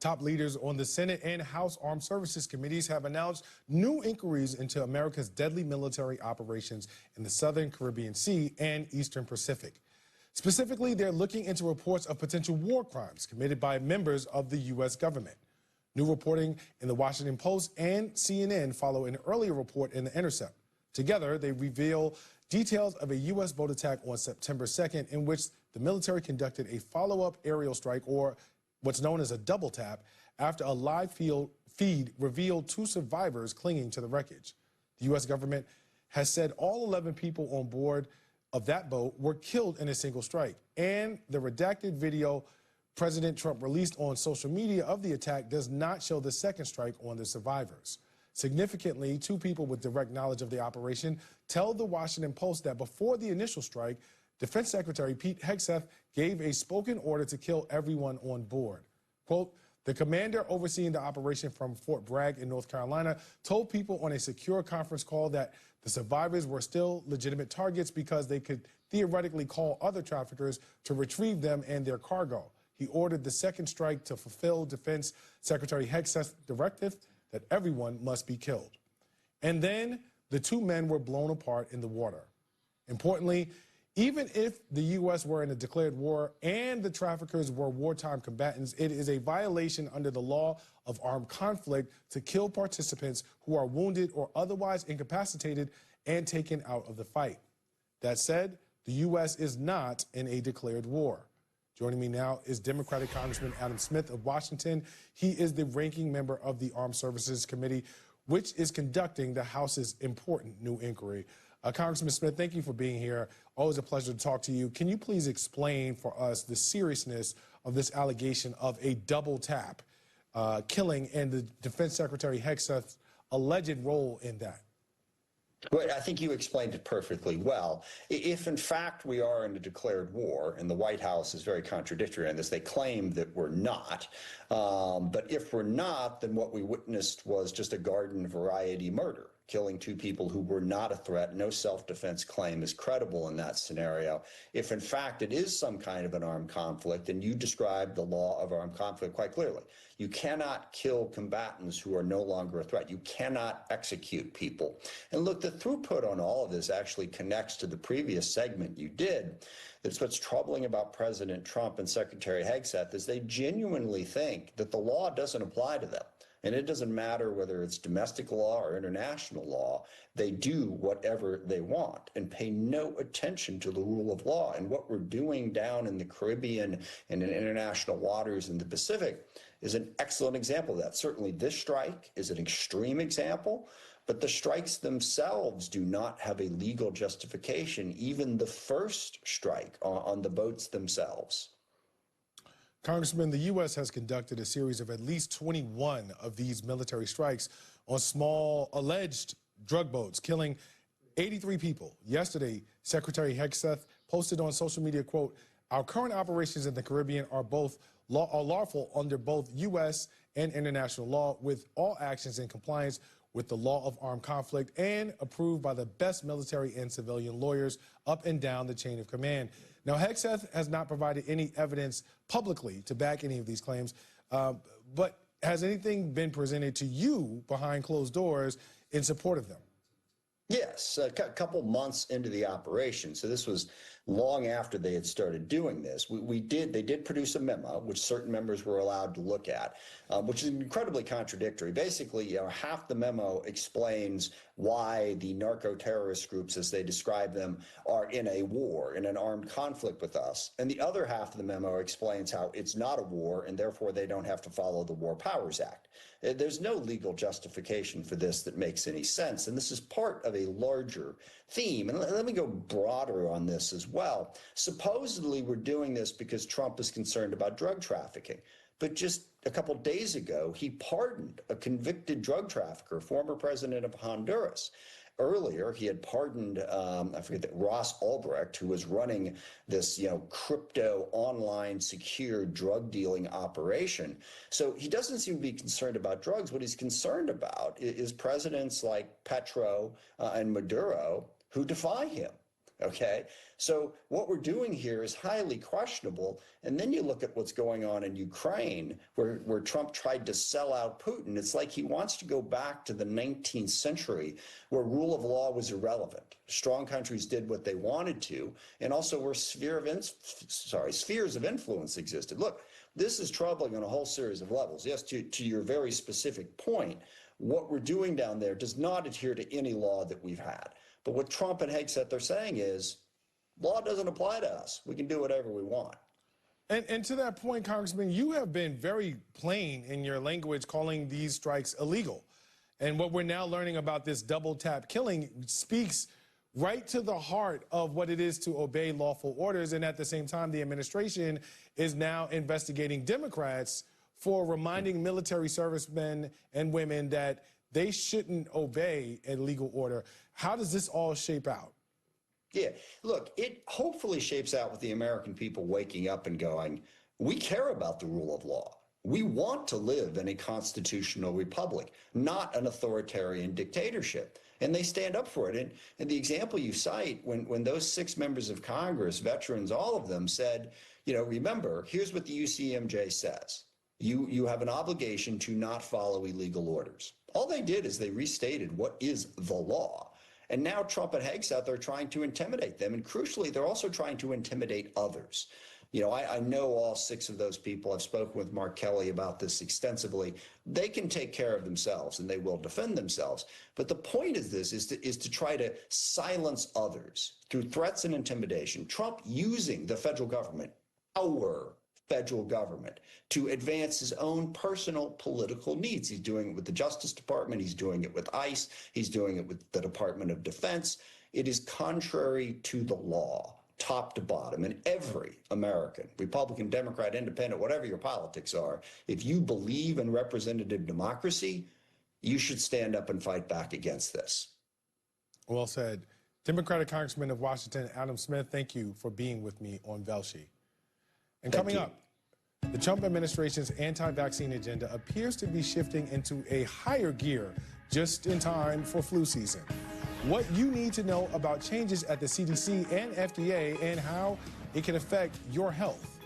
Top leaders on the Senate and House Armed Services Committees have announced new inquiries into America's deadly military operations in the Southern Caribbean Sea and Eastern Pacific. Specifically, they're looking into reports of potential war crimes committed by members of the U.S. government. New reporting in the Washington Post and CNN follow an earlier report in The Intercept. Together, they reveal details of a U.S. boat attack on September 2nd in which the military conducted a follow-up aerial strike, or what's known as a double tap, after a live feed revealed 2 survivors clinging to the wreckage. The U.S. government has said all 11 people on board of that boat were killed in a single strike, and the redacted video President Trump released on social media of the attack does not show the second strike on the survivors. Significantly, 2 people with direct knowledge of the operation tell the Washington Post that before the initial strike, Defense Secretary Pete Hegseth gave a spoken order to kill everyone on board. Quote, the commander overseeing the operation from Fort Bragg in North Carolina told people on a secure conference call that the survivors were still legitimate targets because they could theoretically call other traffickers to retrieve them and their cargo. He ordered the second strike to fulfill Defense Secretary Hegseth's directive that everyone must be killed. And then the 2 men were blown apart in the water. Importantly, even if the U.S. were in a declared war and the traffickers were wartime combatants, it is a violation under the law of armed conflict to kill participants who are wounded or otherwise incapacitated and taken out of the fight. That said, the U.S. is not in a declared war. Joining me now is Democratic Congressman Adam Smith of Washington. He is the ranking member of the Armed Services Committee, which is conducting the House's important new inquiry. Congressman Smith, thank you for being here. Always a pleasure to talk to you. Can you please explain for us the seriousness of this allegation of a double tap killing and the Defense Secretary Hegseth's alleged role in that? Well, I think you explained it perfectly well. If, in fact, we are in a declared war, and the White House is very contradictory on this, they claim that we're not. But if we're not, then what we witnessed was just a garden variety murder, killing 2 people who were not a threat. No self-defense claim is credible in that scenario. If, in fact, it is some kind of an armed conflict, and you described the law of armed conflict quite clearly, you cannot kill combatants who are no longer a threat. You cannot execute people. And look, the throughput on all of this actually connects to the previous segment you did. That's what's troubling about President Trump and Secretary Hegseth is they genuinely think that the law doesn't apply to them. And it doesn't matter whether it's domestic law or international law, they do whatever they want and pay no attention to the rule of law. And what we're doing down in the Caribbean and in international waters in the Pacific is an excellent example of that. Certainly this strike is an extreme example, but the strikes themselves do not have a legal justification, even the first strike on the boats themselves. Congressman, the U.S. has conducted a series of at least 21 of these military strikes on small alleged drug boats, killing 83 people. Yesterday, Secretary Hegseth posted on social media, quote, our current operations in the Caribbean are lawful under both U.S. and international law, with all actions in compliance with the law of armed conflict and approved by the best military and civilian lawyers up and down the chain of command. Now, Hegseth has not provided any evidence publicly to back any of these claims, but has anything been presented to you behind closed doors in support of them? Yes, a couple months into the operation. So this was long after they had started doing this. They did produce a memo, which certain members were allowed to look at, which is incredibly contradictory. Basically, half the memo explains why the narco-terrorist groups, as they describe them, are in a war, in an armed conflict with us. And the other half of the memo explains how it's not a war, and therefore they don't have to follow the War Powers Act. There's no legal justification for this that makes any sense, and this is part of a larger theme. And let me go broader on this as well. Supposedly, we're doing this because Trump is concerned about drug trafficking. But just a couple days ago, he pardoned a convicted drug trafficker, former president of Honduras. Earlier, he had pardoned, Ross Ulbricht, who was running this, crypto online secure drug dealing operation. So he doesn't seem to be concerned about drugs. What he's concerned about is presidents like Petro and Maduro who defy him. Okay, so what we're doing here is highly questionable. And then you look at what's going on in Ukraine, where Trump tried to sell out Putin. It's like he wants to go back to the 19th century, where rule of law was irrelevant. Strong countries did what they wanted to, and also where spheres of influence existed. Look, this is troubling on a whole series of levels. Yes, to your very specific point, what we're doing down there does not adhere to any law that we've had. But what Trump and Hegseth are saying is, law doesn't apply to us. We can do whatever we want. And to that point, Congressman, you have been very plain in your language calling these strikes illegal. And what we're now learning about this double tap killing speaks right to the heart of what it is to obey lawful orders. And at the same time, the administration is now investigating Democrats for reminding military servicemen and women that they shouldn't obey a legal order. How does this all shape out? Yeah, look, it hopefully shapes out with the American people waking up and going, we care about the rule of law. We want to live in a constitutional republic, not an authoritarian dictatorship. And they stand up for it. And the example you cite, when those 6 members of Congress, veterans, all of them said, you know, remember, here's what the UCMJ says. You have an obligation to not follow illegal orders. All they did is they restated what is the law. And now Trump and Hegseth are trying to intimidate them. And crucially, they're also trying to intimidate others. You know, I know all 6 of those people. I've spoken with Mark Kelly about this extensively. They can take care of themselves and they will defend themselves. But the point of this is to try to silence others through threats and intimidation. Trump using the federal government, our federal government, to advance his own personal political needs. He's doing it with the Justice Department. He's doing it with ICE. He's doing it with the Department of Defense. It is contrary to the law, top to bottom. And every American, Republican, Democrat, Independent, whatever your politics are, if you believe in representative democracy, you should stand up and fight back against this. Well said. Democratic Congressman of Washington, Adam Smith, thank you for being with me on Velshi. And coming up, the Trump administration's anti-vaccine agenda appears to be shifting into a higher gear just in time for flu season. What you need to know about changes at the CDC and FDA and how it can affect your health.